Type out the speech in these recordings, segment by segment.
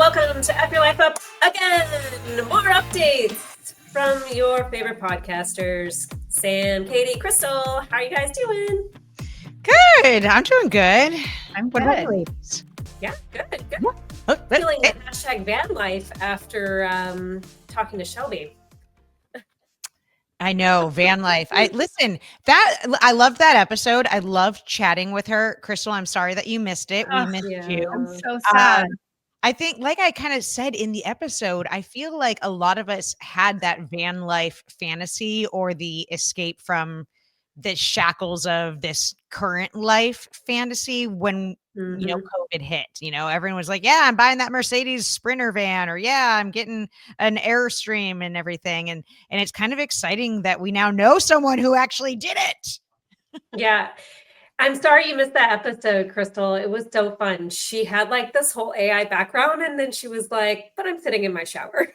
welcome to F Your Life Up again. More updates from your favorite podcasters, Sam, Katie, Crystal. How are you guys doing? Good. I'm doing good. I'm What about good. you ladies? Yeah, good. Oh, Feeling the hashtag van life after talking to Shelby. I know, van life. I love that episode. I loved chatting with her. Crystal, I'm sorry that you missed it. We missed you. I'm so sad. I think, like I kind of said in the episode, I feel like a lot of us had that van life fantasy or the escape from the shackles of this current life fantasy when COVID hit. Everyone was like, yeah, I'm buying that Mercedes Sprinter van, or yeah, I'm getting an Airstream and everything. And it's kind of exciting that we now know someone who actually did it. Yeah. I'm sorry you missed that episode, Crystal. It was so fun. She had like this whole AI background, and then she was like, but I'm sitting in my shower.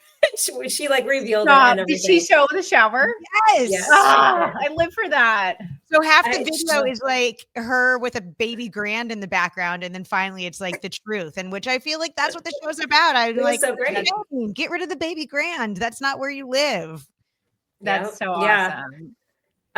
she like revealed it and Did everything. she show the shower? Yes. I live for that. So half the video is like her with a baby grand in the background, and then finally it's like the truth, and which I feel like that's what the show's about. I'm like, so great. Get rid of the baby grand. That's not where you live. That's so awesome.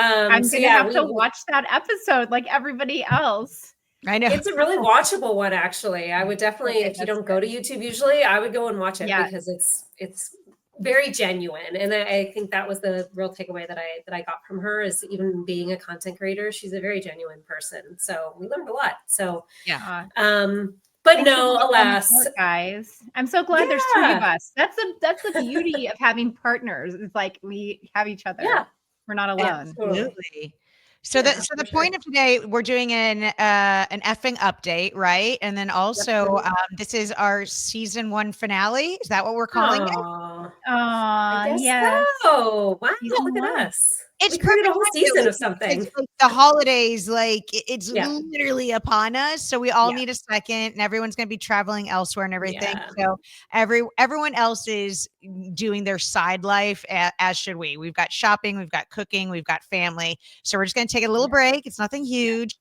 I'm So gonna have to watch that episode like everybody else. I know. It's a really watchable one, actually. I would definitely, if you don't go to YouTube usually, I would go and watch it because it's very genuine. And I think that was the real takeaway that I got from her, is even being a content creator, she's a very genuine person. So we learned a lot. So yeah. But no, alas, guys, I'm so glad there's three of us. That's the beauty of having partners. It's like we have each other. Yeah. We're not alone. Absolutely. So the point of today, we're doing an effing update, right? And then also, this is our season 1 finale. Is that what we're calling it? I guess so. Wow, look at us. It's perfect. A whole season of something. It's like the holidays, like it's literally upon us. So we all need a second, and everyone's going to be traveling elsewhere and everything. So everyone else is doing their side life, as should we. We've got shopping, we've got cooking, we've got family. So we're just going to take a little break. It's nothing huge.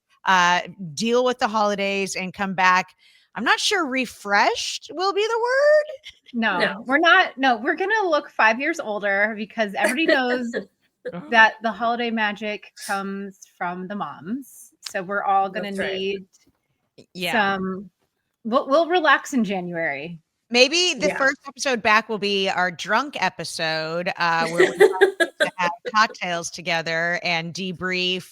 Deal with the holidays and come back. I'm not sure refreshed will be the word. No, we're not. No, we're going to look 5 years older because everybody knows that the holiday magic comes from the moms. So we're all going to need some, we'll relax in January. Maybe the first episode back will be our drunk episode where we have cocktails together and debrief.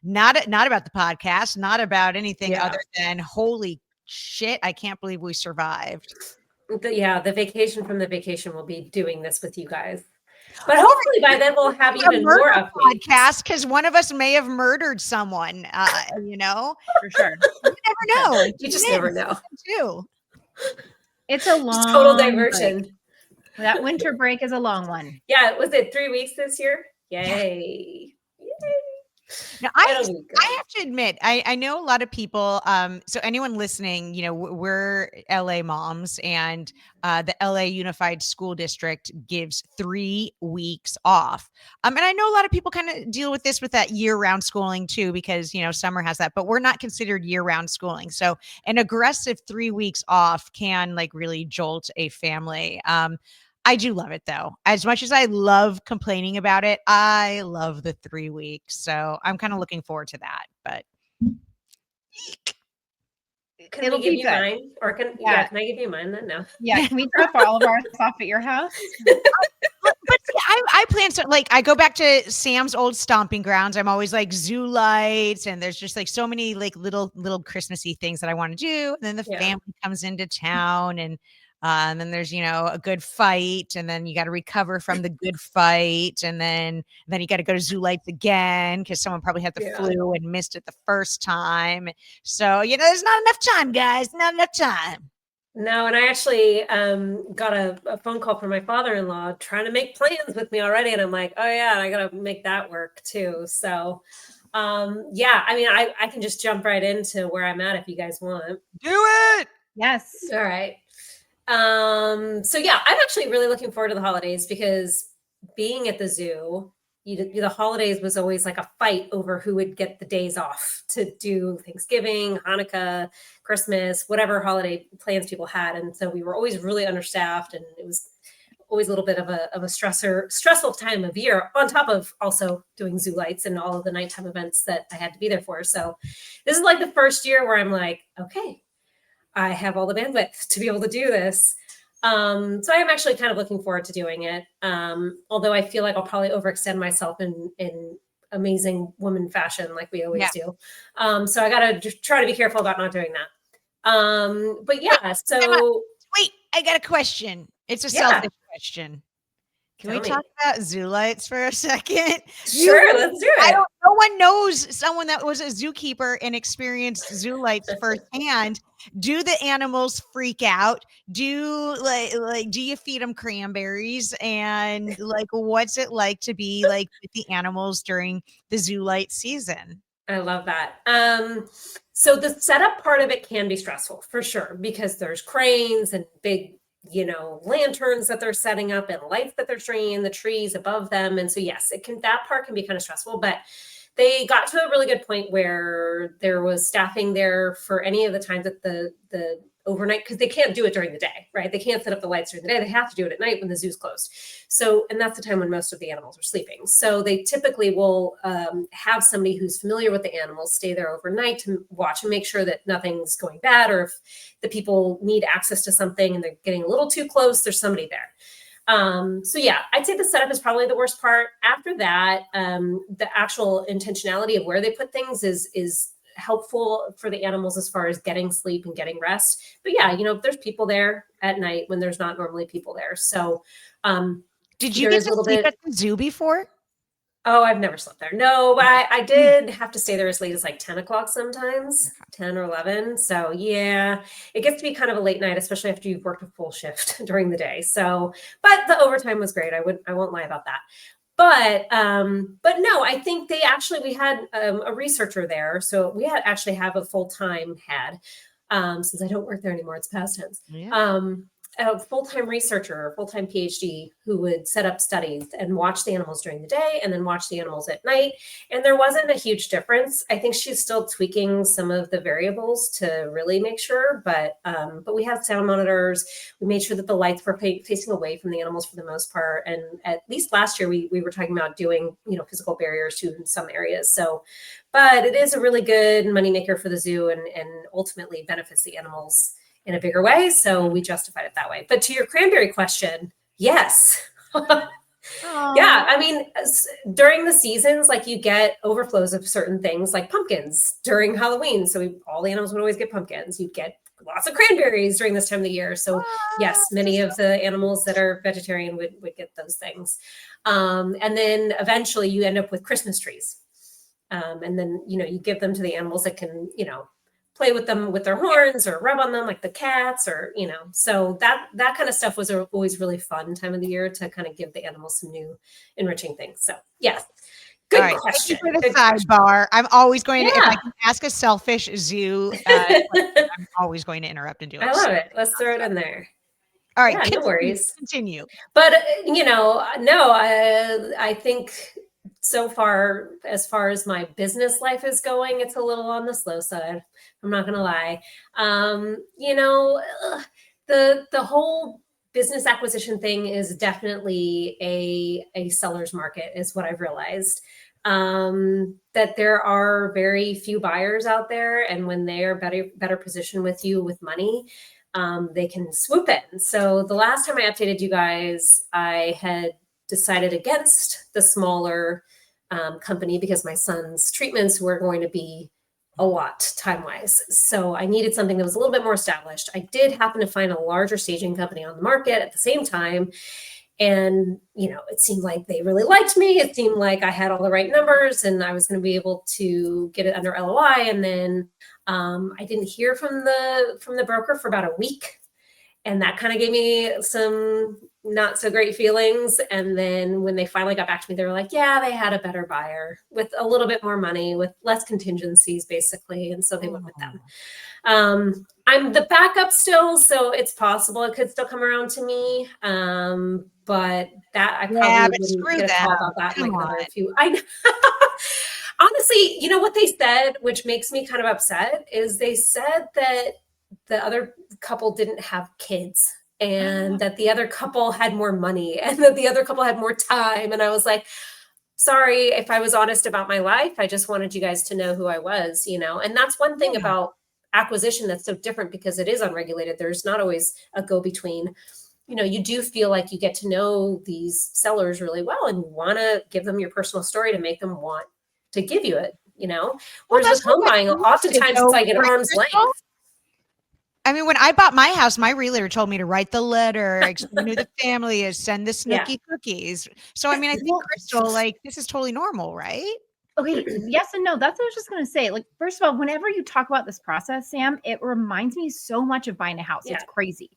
Not about the podcast, not about anything other than holy shit, I can't believe we survived. The vacation from the vacation will be doing this with you guys. But hopefully by then we'll have even more podcasts, because one of us may have murdered someone, For sure. You never know. You just never know. Too. It's a long total diversion. break. That winter break is a long one. Yeah, was it 3 weeks this year? Yay. Now, I have to admit, I know a lot of people. So anyone listening, we're LA moms, and the LA Unified School District gives 3 weeks off. And I know a lot of people kind of deal with this with that year-round schooling too, because summer has that, but we're not considered year-round schooling. So an aggressive 3 weeks off can like really jolt a family. I do love it though. As much as I love complaining about it, I love the 3 weeks. So I'm kind of looking forward to that. But can we give you mine? Or can I give you mine then? No. Yeah, can we drop all of ours off at your house? But I plan to, like, I go back to Sam's old stomping grounds. I'm always like zoo lights, and there's just like so many like little Christmassy things that I want to do. And then the family comes into town, and then there's, a good fight, and then you got to recover from the good fight. And then you got to go to zoo lights again because someone probably had the flu and missed it the first time. So, there's not enough time, guys, not enough time. No, and I actually got a phone call from my father-in-law trying to make plans with me already. And I'm like, oh yeah, I got to make that work too. So I mean, I can just jump right into where I'm at if you guys want. Do it. Yes. All right. So yeah, I'm actually really looking forward to the holidays because being at the zoo the holidays was always like a fight over who would get the days off to do Thanksgiving, Hanukkah, Christmas, whatever holiday plans people had. And so we were always really understaffed, and it was always a little bit of a stressful time of year, on top of also doing zoo lights and all of the nighttime events that I had to be there for. So this is like the first year where I'm like, okay, I have all the bandwidth to be able to do this. So I am actually kind of looking forward to doing it. Although I feel like I'll probably overextend myself in amazing woman fashion, like we always do. So I got to try to be careful about not doing that. But yeah, so wait, I got a question. It's a selfish question. Can we talk about zoo lights for a second? Sure, let's do it. No one knows someone that was a zookeeper and experienced zoo lights firsthand. Do the animals freak out? Do do you feed them cranberries? And like, what's it like to be like with the animals during the zoo light season? I love that. So the setup part of it can be stressful for sure, because there's cranes and big, lanterns that they're setting up and lights that they're stringing in the trees above them. And so, yes, that part can be kind of stressful, but they got to a really good point where there was staffing there for any of the times that the overnight, because they can't do it during the day, right? They can't set up the lights during the day. They have to do it at night when the zoo's closed. So, and that's the time when most of the animals are sleeping. So they typically will have somebody who's familiar with the animals stay there overnight to watch and make sure that nothing's going bad, or if the people need access to something and they're getting a little too close, there's somebody there. So yeah, I'd say the setup is probably the worst part. After that, the actual intentionality of where they put things is helpful for the animals as far as getting sleep and getting rest. But yeah, there's people there at night when there's not normally people there. So did you get to sleep at the zoo before? Oh, I've never slept there. No, but I did have to stay there as late as like 10 o'clock sometimes, 10 or 11. So yeah, it gets to be kind of a late night, especially after you've worked a full shift during the day. So, but the overtime was great. I won't lie about that. But no, I think we had a researcher there. So we actually have a full-time since I don't work there anymore, it's past tense. Yeah. A full-time researcher, full-time PhD, who would set up studies and watch the animals during the day and then watch the animals at night. And there wasn't a huge difference. I think she's still tweaking some of the variables to really make sure, but we have sound monitors. We made sure that the lights were facing away from the animals for the most part. And at least last year, we were talking about doing, physical barriers too in some areas. So, but it is a really good moneymaker for the zoo and ultimately benefits the animals in a bigger way. So we justified it that way. But to your cranberry question, yes. Yeah. I mean, during the seasons, like you get overflows of certain things like pumpkins during Halloween. So all the animals would always get pumpkins. You'd get lots of cranberries during this time of the year. So yes, many of the animals that are vegetarian would get those things. And then eventually you end up with Christmas trees. And then, you give them to the animals that can, play with them with their horns or rub on them like the cats or, so that kind of stuff was always really fun time of the year to kind of give the animals some new enriching things. So yes. Good question. Thank you for the sidebar. I'm always going to, if I can ask a selfish zoo, I'm always going to interrupt and do it. I love it. Let's throw it in there. All right. Yeah, no worries. Continue. But, no, I think so far, as far as my business life is going, it's a little on the slow side. I'm not going to lie. The whole business acquisition thing is definitely a seller's market is what I've realized. That there are very few buyers out there. And when they are better positioned with you with money, they can swoop in. So the last time I updated you guys, I had decided against the smaller company because my son's treatments were going to be a lot time-wise. So I needed something that was a little bit more established. I did happen to find a larger staging company on the market at the same time. And, it seemed like they really liked me. It seemed like I had all the right numbers and I was going to be able to get it under LOI. And then I didn't hear from the broker for about a week. And that kind of gave me some not so great feelings. And then when they finally got back to me, they were like, yeah, they had a better buyer with a little bit more money, with less contingencies, basically. And so they went with them. I'm the backup still, so it's possible it could still come around to me. But that I probably wouldn't get a call about that in like another few. Honestly, you know what they said, which makes me kind of upset, is they said that the other couple didn't have kids and that the other couple had more money and that the other couple had more time. And I was like, sorry if I was honest about my life. I just wanted you guys to know who I was, you know. And that's one thing about acquisition that's so different because it is unregulated. There's not always a go-between. You know, you do feel like you get to know these sellers really well and you want to give them your personal story to make them want to give you it, you know. Whereas with home buying, oftentimes it's like an arm's length. I mean, when I bought my house, my realtor told me to write the letter, explain who the family is, send the Snooki cookies. So, I mean, I think, Crystal, like, this is totally normal, right? Okay, yes and no. That's what I was just going to say. Like, first of all, whenever you talk about this process, Sam, it reminds me so much of buying a house. It's crazy.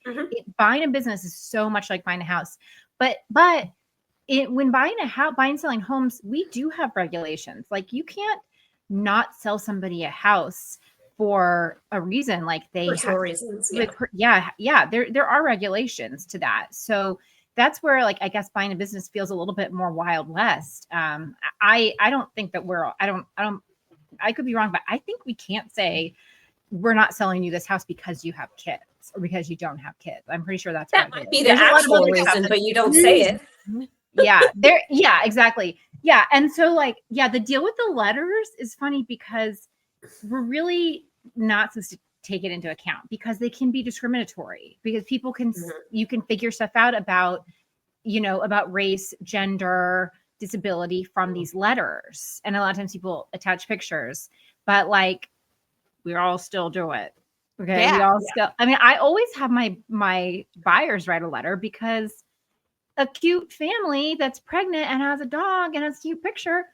Buying a business is so much like buying a house. But when buying a house, buying and selling homes, we do have regulations. Like, you can't not sell somebody a house for a reason. Like they have reasons. There are regulations to that. So that's where, like, I guess buying a business feels a little bit more Wild West. I don't think that I could be wrong, but I think we can't say we're not selling you this house because you have kids or because you don't have kids. I'm pretty sure that might be the actual reason, but you don't say it. Yeah, exactly. Yeah. And so the deal with the letters is funny because we're really not supposed to take it into account because they can be discriminatory because people can, you can figure stuff out about, about race, gender, disability from these letters. And a lot of times people attach pictures, but we all still do it. Okay. I always have my buyers write a letter because a cute family that's pregnant and has a dog and has a cute picture,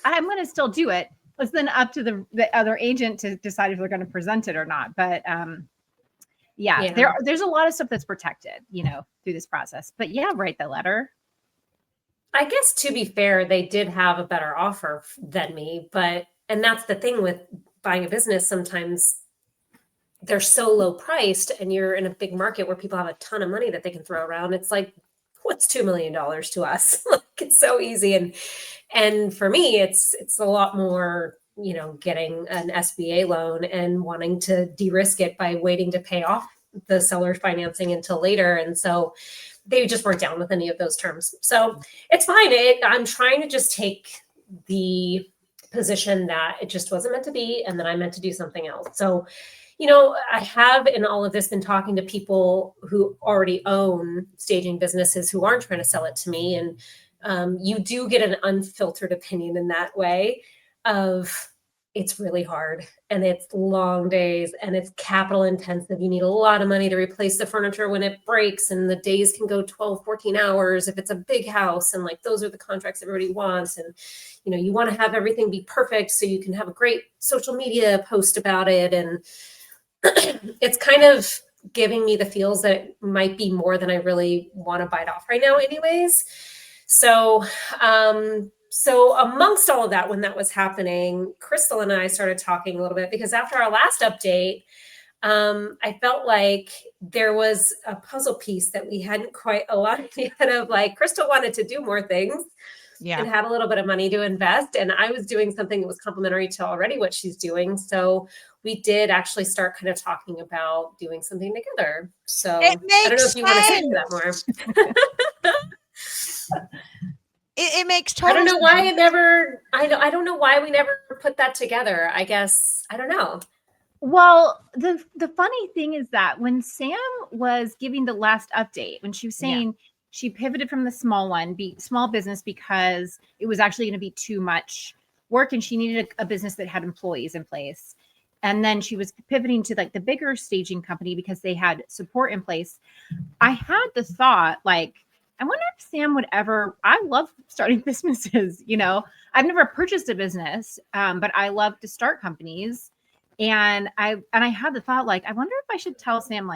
I'm going to still do it. It's then up to the other agent to decide if they're going to present it or not. But there's a lot of stuff that's protected, through this process. But write the letter. I guess to be fair, they did have a better offer than me, and that's the thing with buying a business. Sometimes they're so low priced and you're in a big market where people have a ton of money that they can throw around. It's like, what's $2 million to us? It's so easy. And for me, it's a lot more, getting an SBA loan and wanting to de-risk it by waiting to pay off the seller financing until later. And so they just weren't down with any of those terms. So it's fine. I'm trying to just take the position that it just wasn't meant to be and that I meant to do something else. So, I have in all of this been talking to people who already own staging businesses who aren't trying to sell it to me. And you do get an unfiltered opinion in that way of it's really hard and it's long days and it's capital intensive. You need a lot of money to replace the furniture when it breaks and the days can go 12, 14 hours if it's a big house. And those are the contracts everybody wants. And, you want to have everything be perfect so you can have a great social media post about it. And it's kind of giving me the feels that it might be more than I really want to bite off right now anyways. So amongst all of that, when that was happening, Crystal and I started talking a little bit because after our last update, I felt like there was a puzzle piece that we hadn't quite aligned yet of Crystal wanted to do more things. And had a little bit of money to invest. And I was doing something that was complementary to already what she's doing. So we did actually start kind of talking about doing something together. So I don't know if you want to say that more. It makes total sense. I don't know why I don't know why we never put that together. I guess, I don't know. Well, the funny thing is that when Sam was giving the last update, when she was saying she pivoted from the small business because it was actually going to be too much work and she needed a business that had employees in place. And then she was pivoting to the bigger staging company because they had support in place. I had the thought, I wonder if Sam would ever, I love starting businesses, I've never purchased a business, but I love to start companies. And I had the thought, I wonder if I should tell Sam,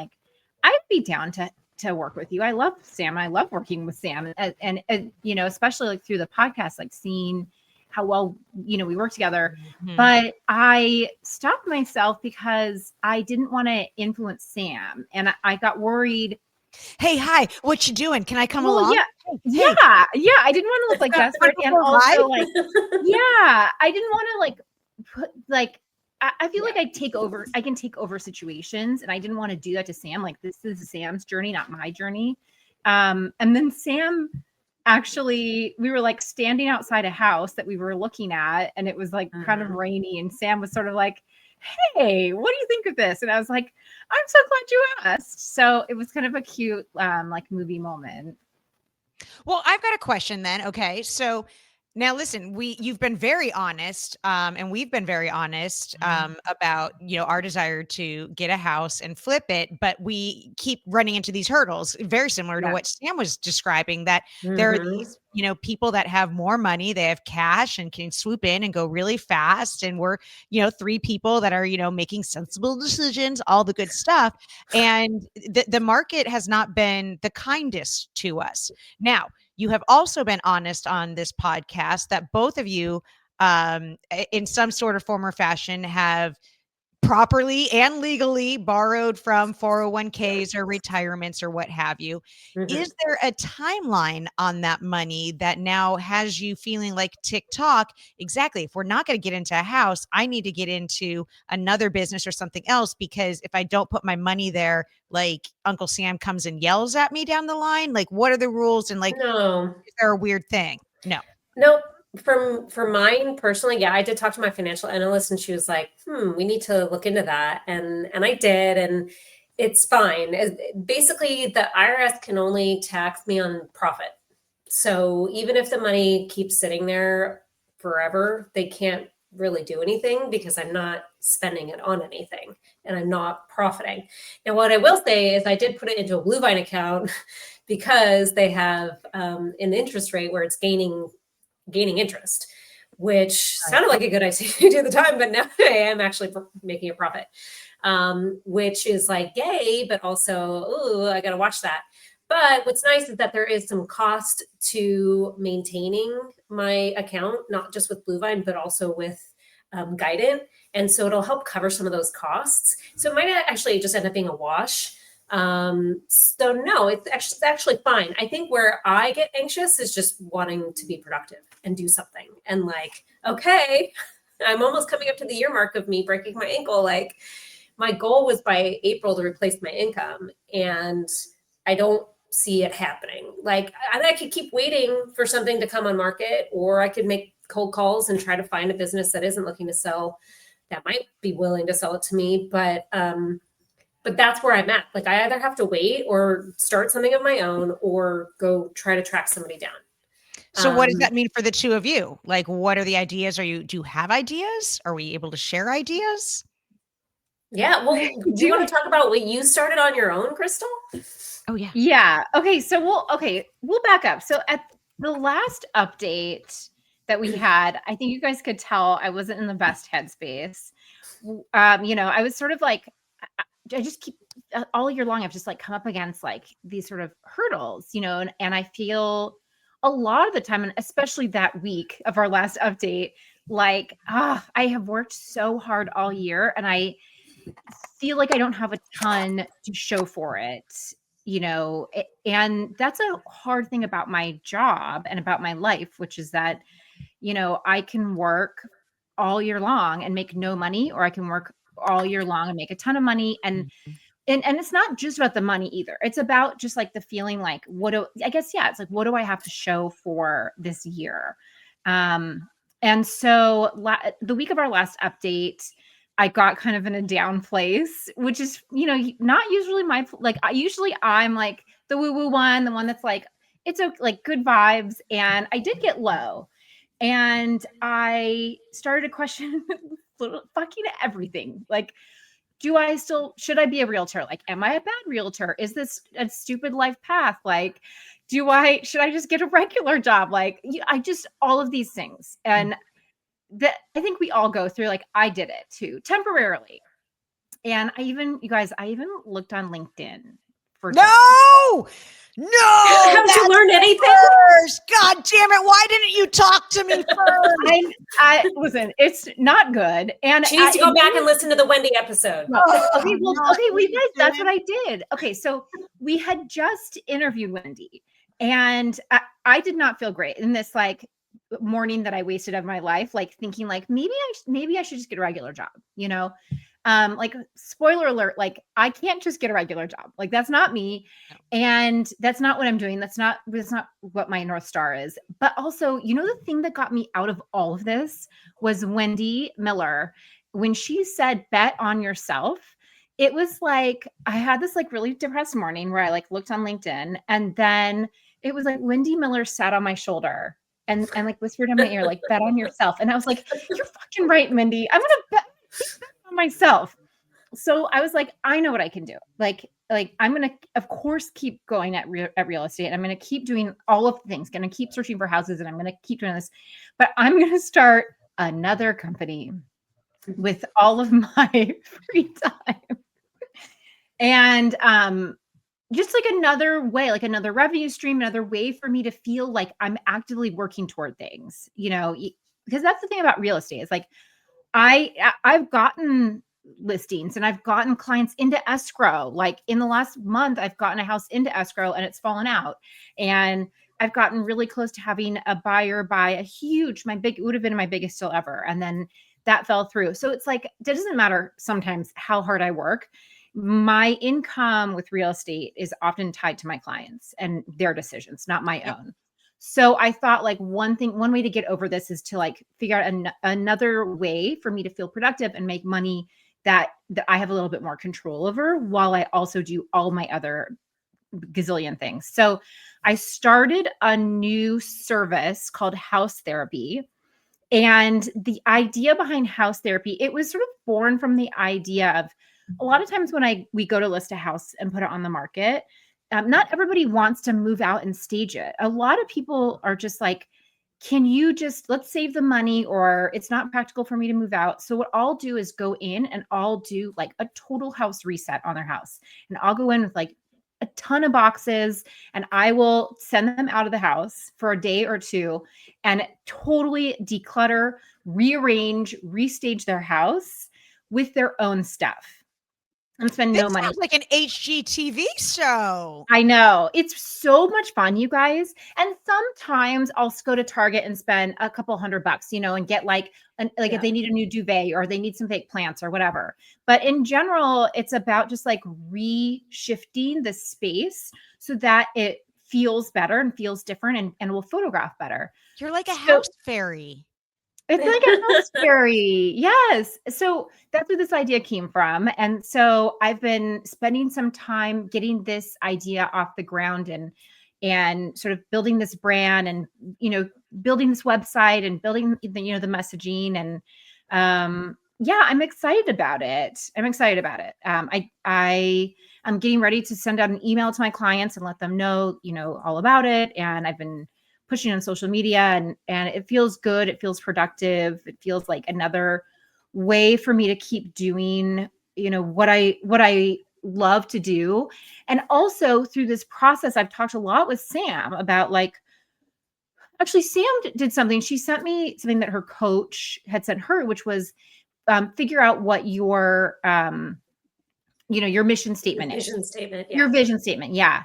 I'd be down to work with you. I love Sam. I love working with Sam, and you know, especially like through the podcast, like seeing how well, you know, we work together. Mhm. But I stopped myself because I didn't want to influence Sam, and I got worried. Hey, hi, what you doing? Can I come Well, along? yeah, Hey. yeah. I didn't want to look like desperate, and also like, yeah, I didn't want to like put like. I feel like I can take over situations, and I didn't want to do that to Sam. Like, this is Sam's journey, not my journey. And then Sam, actually, we were like standing outside a house that we were looking at, and it was like kind of rainy, and Sam was sort of like, "Hey, what do you think of this?" And I was like, "I'm so glad you asked." So it was kind of a cute like movie moment. Well, I've got a question then. Okay. So now listen, you've been very honest, and we've been very honest about, you know, our desire to get a house and flip it, but we keep running into these hurdles, very similar to what Sam was describing, that there are these, you know, people that have more money, they have cash and can swoop in and go really fast. And we're, you know, three people that are, you know, making sensible decisions, all the good stuff. And the market has not been the kindest to us. Now, you have also been honest on this podcast that both of you, in some sort of form or fashion, have properly and legally borrowed from 401ks or retirements or what have you. Is there a timeline on that money that now has you feeling like TikTok? Exactly. If we're not going to get into a house, I need to get into another business or something else, because if I don't put my money there, like Uncle Sam comes and yells at me down the line. Like, what are the rules? And like, No. is there a weird thing? No. Nope. For mine personally, yeah, I did talk to my financial analyst, and she was like, we need to look into that. And I did, and it's fine. Basically, the IRS can only tax me on profit. So even if the money keeps sitting there forever, they can't really do anything because I'm not spending it on anything and I'm not profiting. Now, what I will say is I did put it into a Bluevine account because they have an interest rate where it's gaining interest, which sounded like a good idea at the time, but now I am actually making a profit, which is like, yay, but also, ooh, I got to watch that. But what's nice is that there is some cost to maintaining my account, not just with Bluevine, but also with Guidant. And so it'll help cover some of those costs. So it might actually just end up being a wash. So no, it's actually fine. I think where I get anxious is just wanting to be productive and do something. And like, okay, I'm almost coming up to the year mark of me breaking my ankle. Like, my goal was by April to replace my income, and I don't see it happening. Like, I could keep waiting for something to come on market, or I could make cold calls and try to find a business that isn't looking to sell, that might be willing to sell it to me. But that's where I'm at. Like, I either have to wait or start something of my own, or go try to track somebody down. So what does that mean for the two of you? Like, what are the ideas? Do you have ideas? Are we able to share ideas? Yeah. Well, do you want to talk about what you started on your own, Crystal? Oh yeah. Yeah. Okay. So we'll back up. So at the last update that we had, I think you guys could tell I wasn't in the best headspace. You know, I was sort of like, I just keep all year long, I've just like come up against like these sort of hurdles, you know, and I feel a lot of the time, and especially that week of our last update, like, I have worked so hard all year, and I feel like I don't have a ton to show for it, you know, and that's a hard thing about my job and about my life, which is that, you know, I can work all year long and make no money, or I can work all year long and make a ton of money. And it's not just about the money either. It's about just like the feeling like, it's like, what do I have to show for this year? And so the week of our last update, I got kind of in a down place, which is, you know, not usually I'm like the woo woo one, the one that's like, it's okay, like good vibes. And I did get low, and I started to question fucking everything. Like, should I be a realtor? Like, am I a bad realtor? Is this a stupid life path? Like, should I just get a regular job? Like, all of these things. And that, I think we all go through, like, I did it too, temporarily. And I even looked on LinkedIn for No. Haven't you learned anything? First. God damn it. Why didn't you talk to me first? I listen, it's not good. And She needs to go back and listen to the Wendy episode. Okay, well, you guys, that's what I did. Okay, so we had just interviewed Wendy, and I did not feel great in this like morning that I wasted of my life, like thinking like maybe I should just get a regular job, you know? Like spoiler alert, like I can't just get a regular job. Like that's not me. And that's not what I'm doing. That's not what my North Star is. But also, you know, the thing that got me out of all of this was Wendy Miller. When she said, bet on yourself, it was like, I had this like really depressed morning where I like looked on LinkedIn, and then it was like Wendy Miller sat on my shoulder and like whispered in my ear, like, bet on yourself. And I was like, you're fucking right, Wendy. I'm going to bet on myself. So I was like, I know what I can do. Like I'm going to, of course, keep going at real estate. I'm going to keep doing all of the things, going to keep searching for houses, and I'm going to keep doing this, but I'm going to start another company with all of my free time. And just like another way, like another revenue stream, another way for me to feel like I'm actively working toward things, you know, because that's the thing about real estate. It's like I've gotten listings and I've gotten clients into escrow. Like in the last month, I've gotten a house into escrow and it's fallen out. And I've gotten really close to having a buyer buy it would have been my biggest deal ever. And then that fell through. So it's like, it doesn't matter sometimes how hard I work. My income with real estate is often tied to my clients and their decisions, not my own. So I thought like one way to get over this is to like figure out another way for me to feel productive and make money that I have a little bit more control over, while I also do all my other gazillion things. So I started a new service called House Therapy. And the idea behind House Therapy, it was sort of born from the idea of a lot of times when we go to list a house and put it on the market, not everybody wants to move out and stage it. A lot of people are just like, can you just, let's save the money, or it's not practical for me to move out. So what I'll do is go in and I'll do like a total house reset on their house. And I'll go in with like a ton of boxes and I will send them out of the house for a day or two and totally declutter, rearrange, restage their house with their own stuff. And spend no money. Sounds like an HGTV show. I know. It's so much fun, you guys. And sometimes I'll go to Target and spend a couple $100, you know, and get like if they need a new duvet or they need some fake plants or whatever. But in general, it's about just like reshifting the space so that it feels better and feels different and will photograph better. You're like a house fairy. It's like a house fairy. Yes. So that's where this idea came from. And so I've been spending some time getting this idea off the ground and sort of building this brand and, you know, building this website and building the, you know, the messaging. And yeah, I'm excited about it. I'm getting ready to send out an email to my clients and let them know, you know, all about it. And I've been pushing on social media and it feels good. It feels productive. It feels like another way for me to keep doing, you know, what I love to do. And also through this process, I've talked a lot with Sam about like, actually Sam did something. She sent me something that her coach had sent her, which was figure out what your, you know, your mission statement is. Vision statement. Yeah. Your vision statement. Yeah.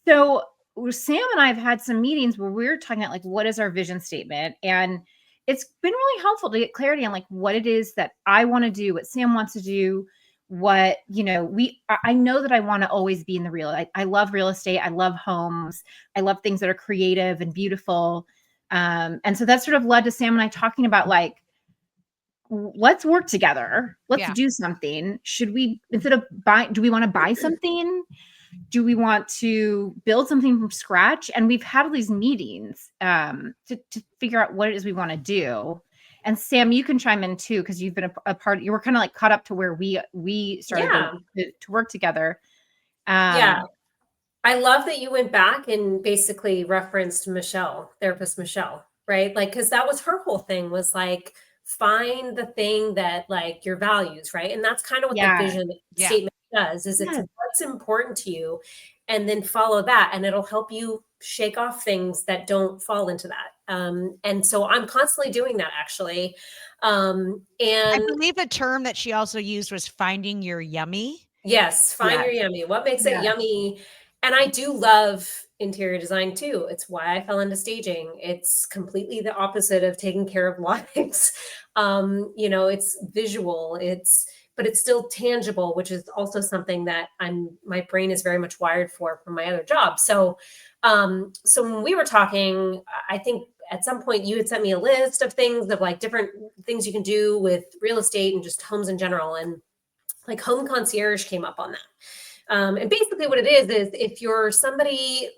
So Sam and I have had some meetings where we're talking about like, what is our vision statement? And it's been really helpful to get clarity on like what it is that I want to do, what Sam wants to do, what, you know, I know that I want to always be in the I love real estate. I love homes. I love things that are creative and beautiful. And so that sort of led to Sam and I talking about like, let's work together. Let's do something. Should we, instead of do we want to buy something? Do we want to build something from scratch? And we've had all these meetings to figure out what it is we want to do. And Sam, you can chime in too, because you've been a part. You were kind of like caught up to where we started to work together. Yeah, I love that you went back and basically referenced therapist Michelle, right? Like, because that was her whole thing was like, find the thing that like your values, right? And that's kind of what the vision statement does is it's what's important to you, and then follow that, and it'll help you shake off things that don't fall into that. And so I'm constantly doing that, actually. And I believe a term that she also used was finding your yummy. Yes, find your yummy. What makes it yummy? And I do love interior design too. It's why I fell into staging. It's completely the opposite of taking care of lives. It's visual, but it's still tangible, which is also something that my brain is very much wired for from my other job. So when we were talking, I think at some point you had sent me a list of things of like different things you can do with real estate and just homes in general. And like home concierge came up on that. And basically what it is if you're somebody,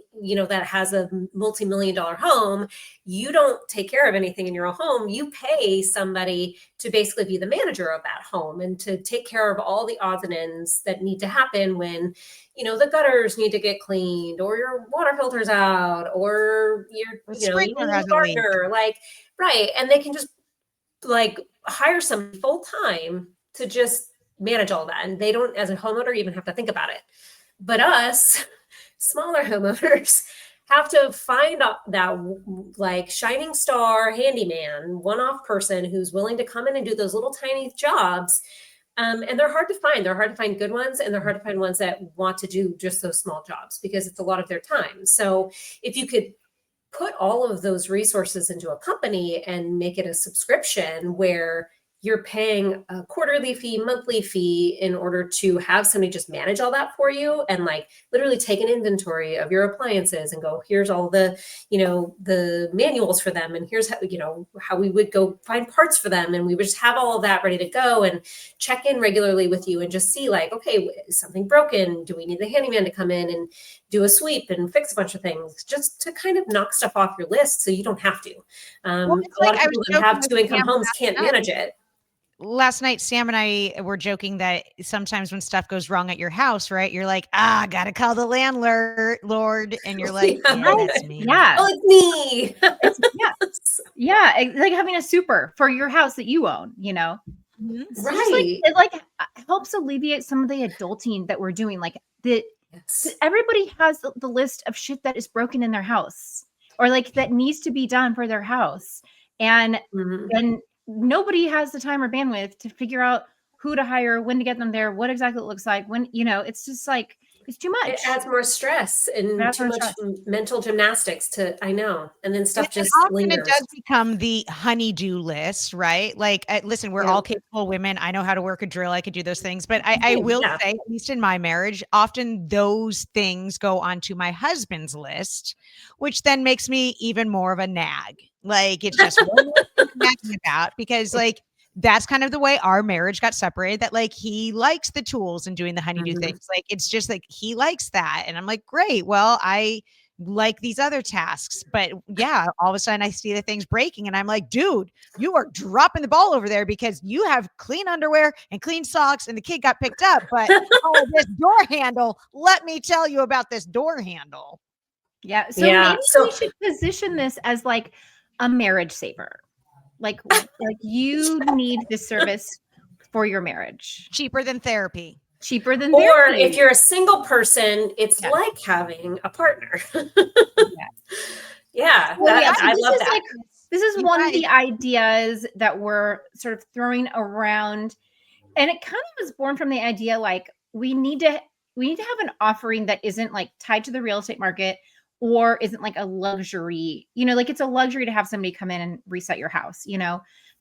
that has a multi-million-dollar home, you don't take care of anything in your own home. You pay somebody to basically be the manager of that home and to take care of all the odds and ends that need to happen when, the gutters need to get cleaned, or your water filter's out, or you need a gardener, right. And they can just hire somebody full time to just manage all that. And they don't, as a homeowner, even have to think about it. But us smaller homeowners have to find that shining star handyman, one-off person who's willing to come in and do those little tiny jobs. And they're hard to find. They're hard to find good ones, and they're hard to find ones that want to do just those small jobs because it's a lot of their time. So if you could put all of those resources into a company and make it a subscription where you're paying a quarterly fee, monthly fee in order to have somebody just manage all that for you and literally take an inventory of your appliances and go, here's all the, the manuals for them. And here's how we would go find parts for them. And we would just have all of that ready to go and check in regularly with you and just see okay, is something broken? Do we need the handyman to come in and do a sweep and fix a bunch of things just to kind of knock stuff off your list so you don't have to. A lot of people that have two-income homes can't manage it. Last night, Sam and I were joking that sometimes when stuff goes wrong at your house, right? You're like, gotta call the landlord. And you're like, that's me. Yeah. Oh, it's me. It's like having a super for your house that you own, Right. It helps alleviate some of the adulting that we're doing. Everybody has the list of shit that is broken in their house or that needs to be done for their house. And then nobody has the time or bandwidth to figure out who to hire, when to get them there, what exactly it looks like, when, it's just it's too much. It adds more stress and too much mental gymnastics I know. And then stuff just lingers. It does become the honey-do list, right? Listen, we're all capable women. I know how to work a drill. I could do those things. But I will say, at least in my marriage, often those things go onto my husband's list, which then makes me even more of a nag. It's just one more thing nagging about because that's kind of the way our marriage got separated, that he likes the tools and doing the honeydew things. It's just he likes that. And I'm like, great. Well, I like these other tasks, but all of a sudden I see the things breaking and I'm like, dude, you are dropping the ball over there because you have clean underwear and clean socks and the kid got picked up. But this door handle, let me tell you about this door handle. Yeah. So maybe we should position this as a marriage saver. You need this service for your marriage. Cheaper than therapy. Or if you're a single person, it's like having a partner. I love that. This is one of the ideas that we're sort of throwing around. And it kind of was born from the idea we need to have an offering that isn't tied to the real estate market or isn't a luxury, it's a luxury to have somebody come in and reset your house,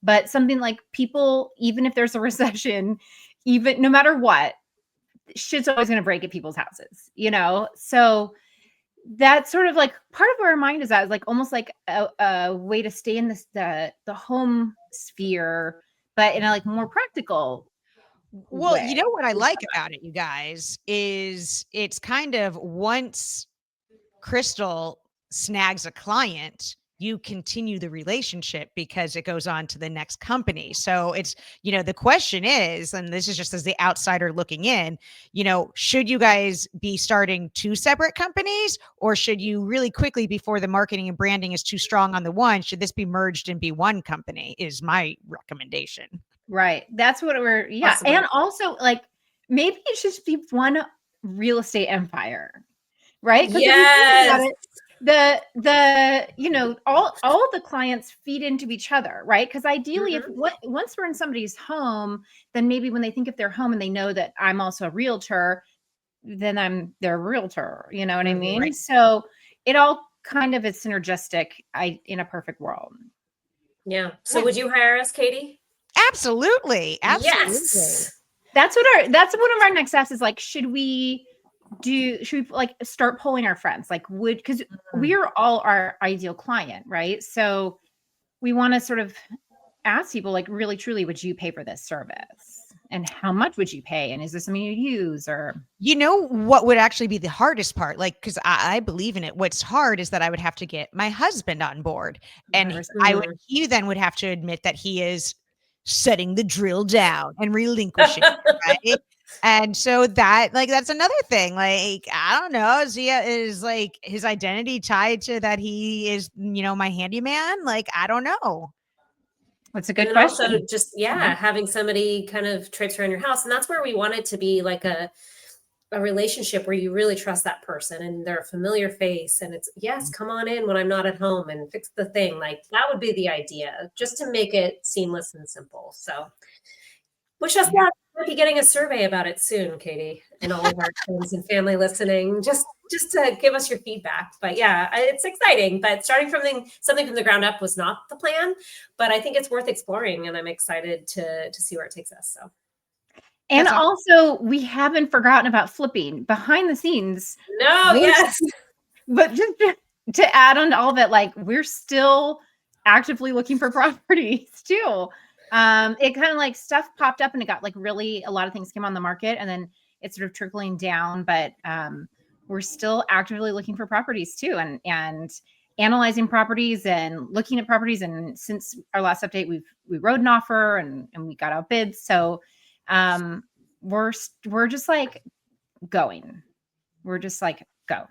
but something people, even if there's a recession, even no matter what, shit's always going to break at people's houses, so that's sort of part of where our mind is at, is almost a way to stay in the home sphere, but in a more practical way. You know what I like about it, you guys, is it's kind of once Crystal snags a client, you continue the relationship because it goes on to the next company. So it's, the question is, and this is just as the outsider looking in, should you guys be starting two separate companies, or should you really quickly, before the marketing and branding is too strong on the one, should this be merged and be one company is my recommendation. Right. That's what we're, Possibly. And also maybe it should be one real estate empire, right? Because yes. the all the clients feed into each other, right? Because ideally, if once we're in somebody's home, then maybe when they think of their home and they know that I'm also a realtor, then I'm their realtor. You know what I mean? Right. So it all kind of is synergistic. In a perfect world. Yeah. So would you hire us, Katie? Absolutely. Yes. That's one of our next steps is like, should we like start polling our friends? Like because we are all our ideal client, right? So we want to sort of ask people like, really, truly, would you pay for this service? And how much would you pay? And is this something you use? Or what would actually be the hardest part? Like, because I believe in it. What's hard is that I would have to get my husband on board, and he then would have to admit that he is setting the drill down and relinquishing, right? And so that's another thing. Like, I don't know, is like his identity tied to that he is, my handyman? Like, I don't know. That's a good question. Also just, having somebody kind of traipse around your house. And that's where we want it to be like a relationship where you really trust that person and they're a familiar face. And it's, yes, come on in when I'm not at home and fix the thing. Like that would be the idea, just to make it seamless and simple. So wish us luck. We'll be getting a survey about it soon, Katie, and all of our friends and family listening, just to give us your feedback. But yeah, it's exciting. But starting from something from the ground up was not the plan, but I think it's worth exploring, and I'm excited to see where it takes us. So. And also, we haven't forgotten about flipping behind the scenes. No, yes. But just to add on to all that, like we're still actively looking for properties too. It kind of like stuff popped up and it got like really a lot of things came on the market and then it's sort of trickling down, but we're still actively looking for properties too and analyzing properties and looking at properties. And since our last update, we wrote an offer and we got out bids. So we're just like going. We're just like go.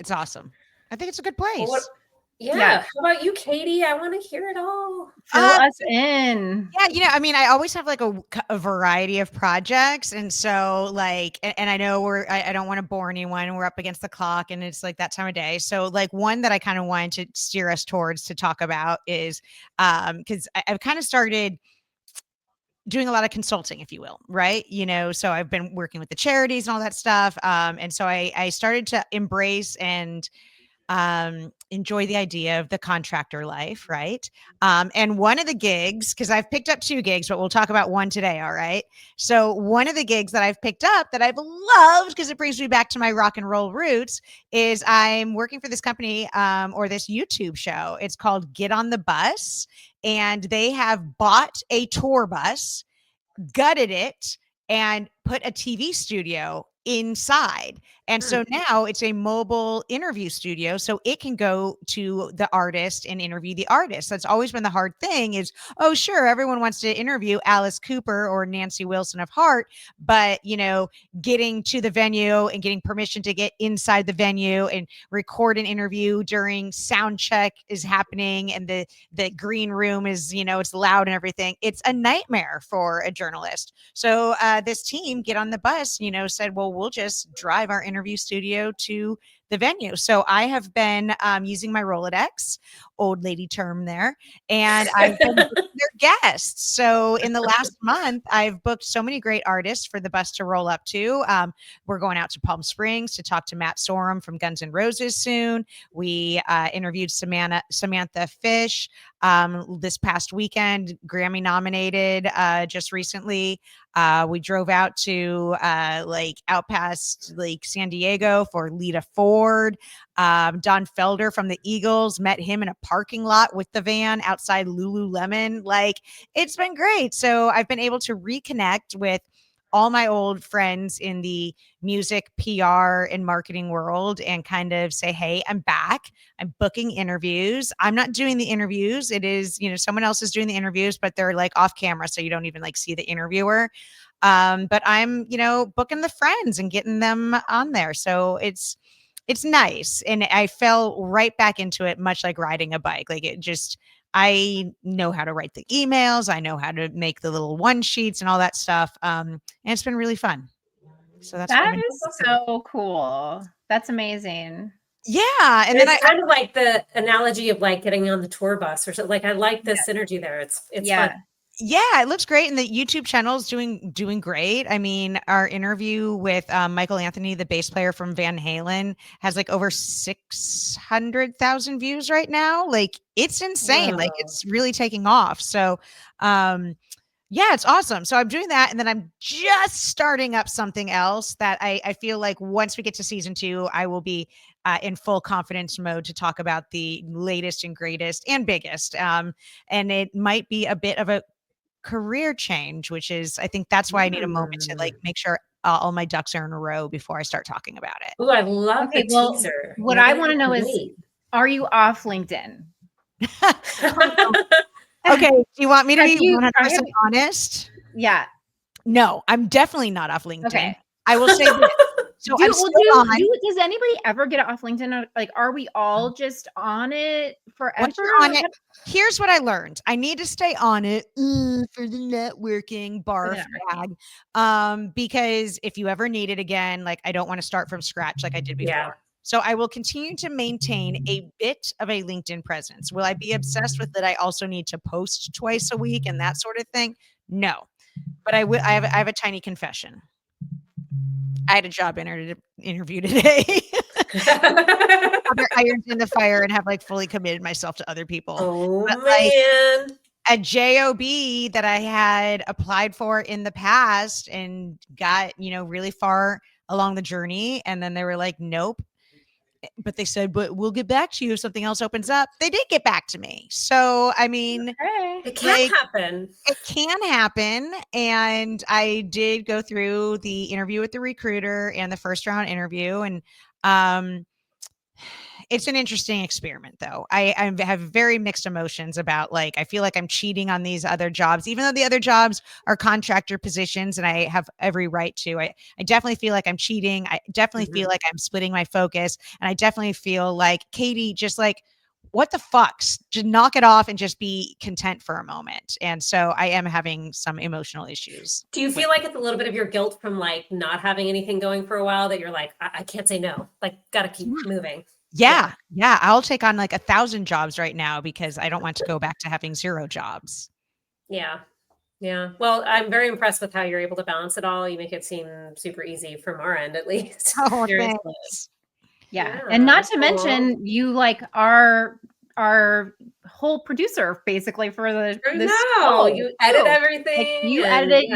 It's awesome. I think it's a good place. Well, yeah. How about you, Katie? I want to hear it all. Fill us in. Yeah, I always have like a variety of projects, and so like, and I know I don't want to bore anyone. We're up against the clock, and it's like that time of day. So like one that I kind of wanted to steer us towards to talk about is because I've kind of started doing a lot of consulting, if you will, right? So I've been working with the charities and all that stuff, and so I started to embrace and enjoy the idea of the contractor life, right? And one of the gigs, because I've picked up 2 gigs, but we'll talk about one today, all right? So one of the gigs that I've picked up that I've loved, because it brings me back to my rock and roll roots, is I'm working for this company or this YouTube show. It's called Get on the Bus, and they have bought a tour bus, gutted it, and put a TV studio inside. And so now it's a mobile interview studio. So it can go to the artist and interview the artist. That's always been the hard thing is, oh, sure, everyone wants to interview Alice Cooper or Nancy Wilson of Heart, but, getting to the venue and getting permission to get inside the venue and record an interview during sound check is happening. And the green room is, it's loud and everything. It's a nightmare for a journalist. So this team, Get on the Bus, said, well, we'll just drive our interview studio to the venue. So I have been using my Rolodex, old lady term there, and I've been booking their guests. So in the last month, I've booked so many great artists for the bus to roll up to. We're going out to Palm Springs to talk to Matt Sorum from Guns N' Roses soon. We interviewed Samantha Fish this past weekend, Grammy nominated just recently. We drove out to out past San Diego for Lita Ford. Don Felder from the Eagles, met him in a parking lot with the van outside Lululemon. It's been great. So I've been able to reconnect with all my old friends in the music, PR, and marketing world and kind of say, hey, I'm back. I'm booking interviews. I'm not doing the interviews. It is, someone else is doing the interviews, but they're off camera. So you don't even see the interviewer. But I'm, booking the friends and getting them on there. So it's nice. And I fell right back into it, much like riding a bike. I know how to write the emails. I know how to make the little one sheets and all that stuff. And it's been really fun. So that is so cool. That's amazing. Yeah. And then it's kind of like the analogy of like getting on the tour bus or something. Like I like the synergy there. It's fun. Yeah, it looks great. And the YouTube channel is doing great. I mean, our interview with Michael Anthony, the bass player from Van Halen, has like over 600,000 views right now. Like it's insane. Whoa. Like it's really taking off. So yeah, it's awesome. So I'm doing that. And then I'm just starting up something else that I feel like once we get to season 2, I will be in full confidence mode to talk about the latest and greatest and biggest. And it might be a bit of a career change, which is, I think that's why I need a moment to like make sure all my ducks are in a row before I start talking about it. Oh, I love the teaser. What I want to know is, are you off LinkedIn? Okay, do you want me to be 100% honest? Yeah. No, I'm definitely not off LinkedIn. Okay. I will say this. So does anybody ever get off LinkedIn? Like, are we all just on it forever? Once you're on it, here's what I learned. I need to stay on it for the networking flag. Because if you ever need it again, like I don't want to start from scratch like I did before. Yeah. So I will continue to maintain a bit of a LinkedIn presence. Will I be obsessed with that? I also need to post twice a week and that sort of thing? No, but I have a tiny confession. I had a job interview today. Other irons in the fire and have like fully committed myself to other people. Oh, but, man. Like, a JOB that I had applied for in the past and got, really far along the journey. And then they were like, nope. But they said, but we'll get back to you if something else opens up. They did get back to me. So, I mean, it can happen. It can happen. And I did go through the interview with the recruiter and the first round interview. And it's an interesting experiment, though. I have very mixed emotions about, like, I feel like I'm cheating on these other jobs, even though the other jobs are contractor positions and I have every right to. I definitely feel like I'm cheating. I definitely feel like I'm splitting my focus. And I definitely feel like, Katie, just like, what the fucks? Just knock it off and just be content for a moment. And so I am having some emotional issues. Do you feel like it's a little bit of your guilt from like not having anything going for a while that you're like, I can't say no, like gotta keep moving? Yeah. I'll take on like 1,000 jobs right now because I don't want to go back to having 0 jobs. Yeah. Well, I'm very impressed with how you're able to balance it all. You make it seem super easy from our end, at least. Oh, thanks. Yeah. And not to mention you like our whole producer basically for the show. You edit everything. Like, you edit it,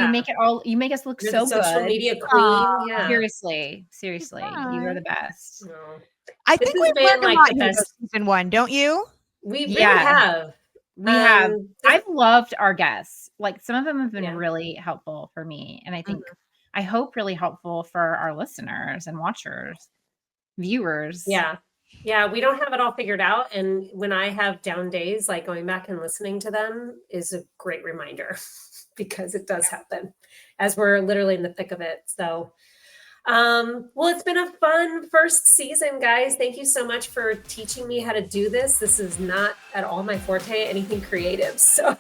you make us look so good. Social media queen. Seriously. You are the best. No. I think we've learned a lot in season 1, don't you? We really have. We have. I've loved our guests. Like some of them have been really helpful for me. And I think, I hope really helpful for our listeners and watchers, viewers. Yeah. We don't have it all figured out. And when I have down days, like going back and listening to them is a great reminder because it does happen as we're literally in the thick of it. So well, it's been a fun first season, guys. Thank you so much for teaching me how to do this. This is not at all my forte, anything creative. So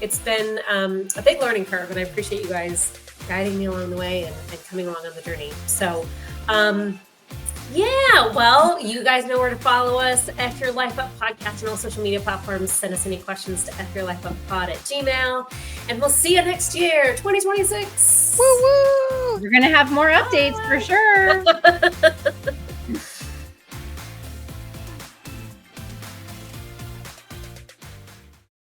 it's been a big learning curve, and I appreciate you guys guiding me along the way and coming along on the journey. So, well, you guys know where to follow us, F Your Life Up Podcast, and all social media platforms. Send us any questions to fyourlifeuppod@gmail.com. And we'll see you next year, 2026. Woo woo! We're going to have more updates for sure.